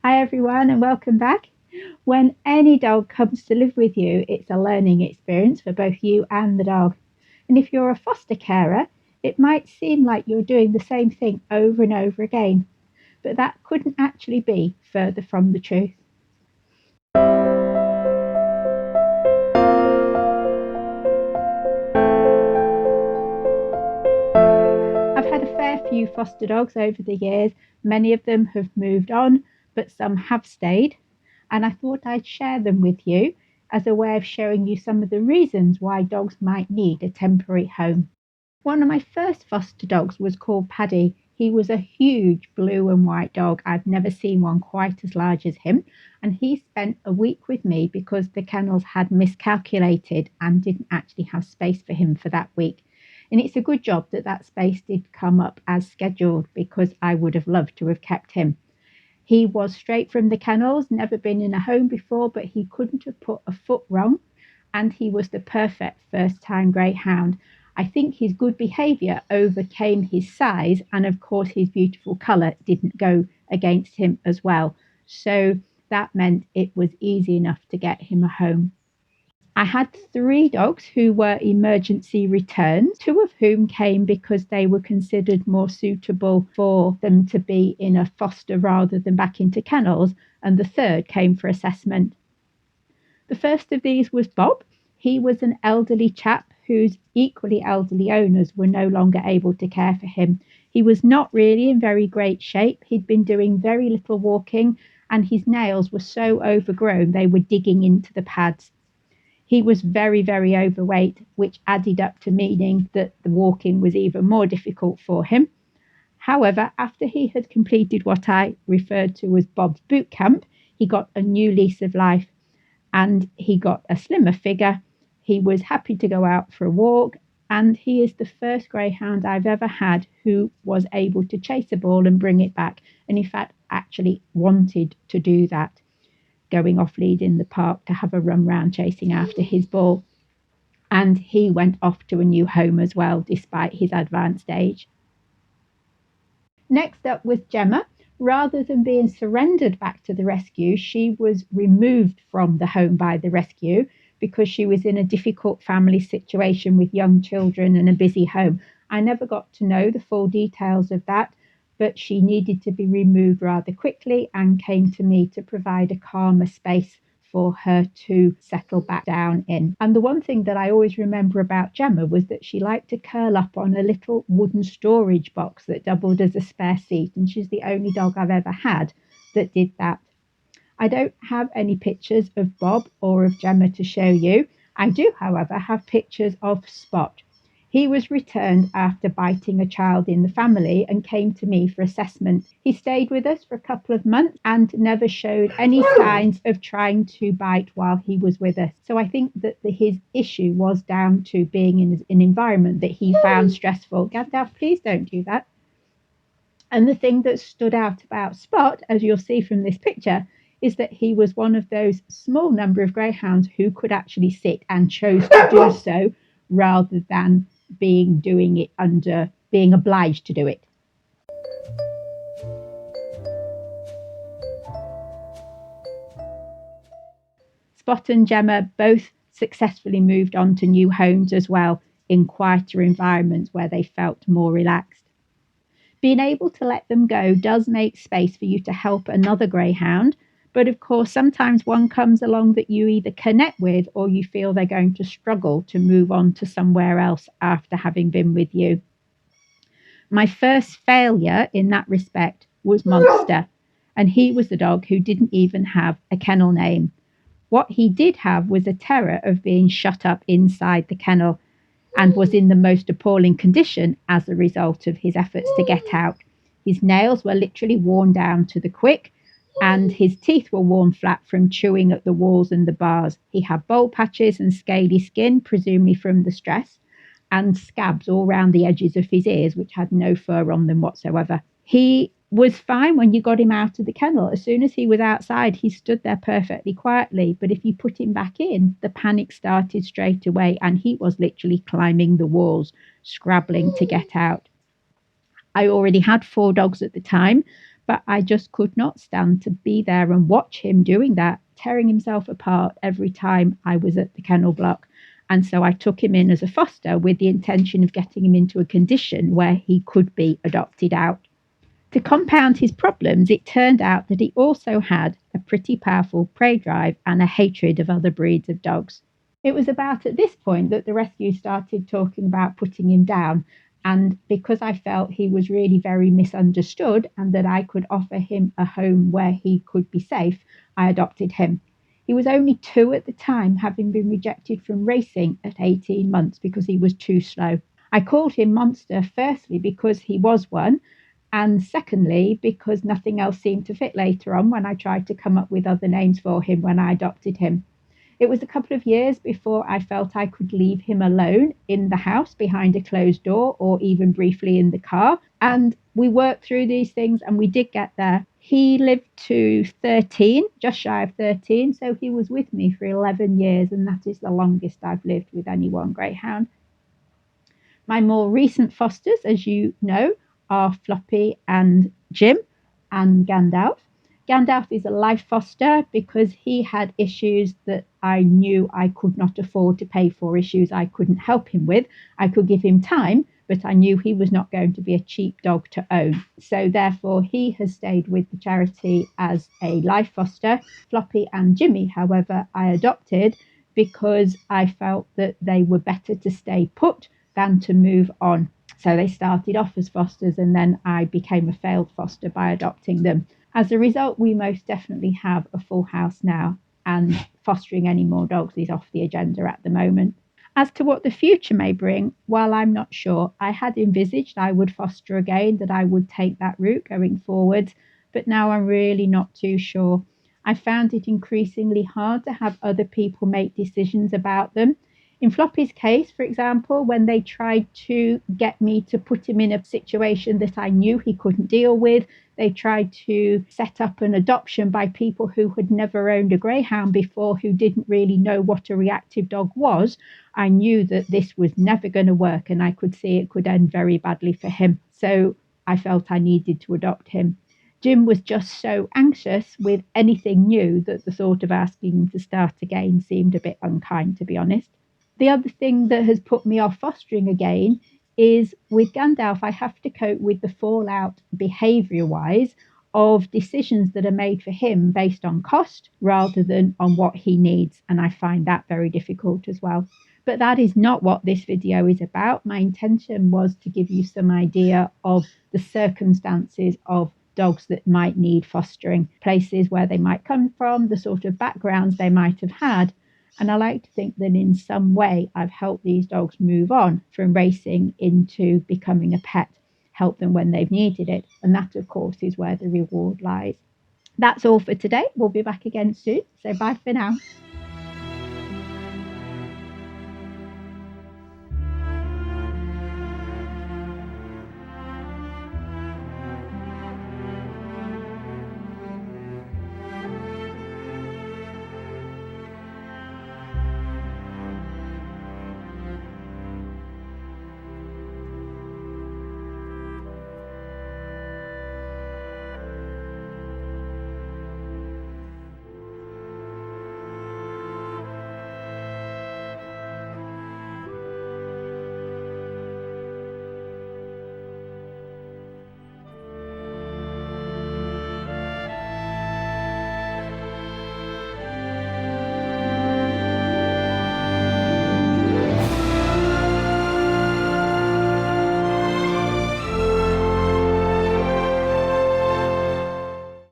Hi, everyone, and welcome back. When any dog comes to live with you, it's a learning experience for both you and the dog. And if you're a foster carer, it might seem like you're doing the same thing over and over again, but that couldn't actually be further from the truth. I've had a fair few foster dogs over the years. Many of them have moved on, but some have stayed. And I thought I'd share them with you as a way of showing you some of the reasons why dogs might need a temporary home. One of my first foster dogs was called Paddy. He was a huge blue and white dog. I've never seen one quite as large as him. And he spent a week with me because the kennels had miscalculated and didn't actually have space for him for that week. And it's a good job that that space did come up as scheduled because I would have loved to have kept him. He was straight from the kennels, never been in a home before, but he couldn't have put a foot wrong. And he was the perfect first time greyhound. I think his good behaviour overcame his size, and of course, his beautiful colour didn't go against him as well. So that meant it was easy enough to get him a home. I had three dogs who were emergency returns, two of whom came because they were considered more suitable for them to be in a foster rather than back into kennels, and the third came for assessment. The first of these was Bob. He was an elderly chap whose equally elderly owners were no longer able to care for him. He was not really in very great shape. He'd been doing very little walking, and his nails were so overgrown they were digging into the pads. He was very, very overweight, which added up to meaning that the walking was even more difficult for him. However, after he had completed what I referred to as Bob's boot camp, he got a new lease of life and he got a slimmer figure. He was happy to go out for a walk, and he is the first greyhound I've ever had who was able to chase a ball and bring it back, and in fact actually wanted to do that, going off lead in the park to have a run round chasing after his ball. And he went off to a new home as well, despite his advanced age. Next up was Gemma. Rather than being surrendered back to the rescue, she was removed from the home by the rescue because she was in a difficult family situation with young children and a busy home. I never got to know the full details of that, but she needed to be removed rather quickly and came to me to provide a calmer space for her to settle back down in. And the one thing that I always remember about Gemma was that she liked to curl up on a little wooden storage box that doubled as a spare seat, and she's the only dog I've ever had that did that. I don't have any pictures of Bob or of Gemma to show you. I do, however, have pictures of Spot. He was returned after biting a child in the family and came to me for assessment. He stayed with us for a couple of months and never showed any signs of trying to bite while he was with us. So I think that his issue was down to being in an environment that he found stressful. Gandalf, please don't do that. And the thing that stood out about Spot, as you'll see from this picture, is that he was one of those small number of greyhounds who could actually sit and chose to do so rather than doing it under being obliged to do it. Spot and Gemma both successfully moved on to new homes as well, in quieter environments where they felt more relaxed. Being able to let them go does make space for you to help another greyhound, but of course sometimes one comes along that you either connect with or you feel they're going to struggle to move on to somewhere else after having been with you. My first failure in that respect was Monster, and he was the dog who didn't even have a kennel name. What he did have was a terror of being shut up inside the kennel and was in the most appalling condition as a result of his efforts to get out. His nails were literally worn down to the quick, and his teeth were worn flat from chewing at the walls and the bars. He had bowl patches and scaly skin, presumably from the stress, and scabs all round the edges of his ears, which had no fur on them whatsoever. He was fine when you got him out of the kennel. As soon as he was outside, he stood there perfectly quietly. But if you put him back in, the panic started straight away, and he was literally climbing the walls, scrabbling to get out. I already had four dogs at the time, But I just could not stand to be there and watch him doing that, tearing himself apart every time I was at the kennel block. And so I took him in as a foster with the intention of getting him into a condition where he could be adopted out. To compound his problems, it turned out that he also had a pretty powerful prey drive and a hatred of other breeds of dogs. It was about at this point that the rescue started talking about putting him down. And because I felt he was really very misunderstood and that I could offer him a home where he could be safe, I adopted him. He was only 2 at the time, having been rejected from racing at 18 months because he was too slow. I called him Monster, firstly because he was one, and secondly because nothing else seemed to fit later on when I tried to come up with other names for him when I adopted him. It was a couple of years before I felt I could leave him alone in the house behind a closed door or even briefly in the car. And we worked through these things and we did get there. He lived to 13, just shy of 13. So he was with me for 11 years, and that is the longest I've lived with any one greyhound. My more recent fosters, as you know, are Floppy and Jim and Gandalf. Gandalf is a life foster because he had issues that I knew I could not afford to pay for, issues I couldn't help him with. I could give him time, but I knew he was not going to be a cheap dog to own. So therefore, he has stayed with the charity as a life foster. Floppy and Jimmy, however, I adopted because I felt that they were better to stay put than to move on. So they started off as fosters, and then I became a failed foster by adopting them. As a result, we most definitely have a full house now, and fostering any more dogs is off the agenda at the moment. As to what the future may bring, while I'm not sure, I had envisaged I would foster again, that I would take that route going forwards, but now I'm really not too sure. I found it increasingly hard to have other people make decisions about them. In Floppy's case, for example, when they tried to get me to put him in a situation that I knew he couldn't deal with, they tried to set up an adoption by people who had never owned a greyhound before, who didn't really know what a reactive dog was. I knew that this was never going to work, and I could see it could end very badly for him. So I felt I needed to adopt him. Jim was just so anxious with anything new that the thought of asking him to start again seemed a bit unkind, to be honest. The other thing that has put me off fostering again is with Gandalf, I have to cope with the fallout behaviour wise of decisions that are made for him based on cost rather than on what he needs. And I find that very difficult as well. But that is not what this video is about. My intention was to give you some idea of the circumstances of dogs that might need fostering, places where they might come from, the sort of backgrounds they might have had. And I like to think that in some way I've helped these dogs move on from racing into becoming a pet, help them when they've needed it. And that, of course, is where the reward lies. That's all for today. We'll be back again soon. So bye for now.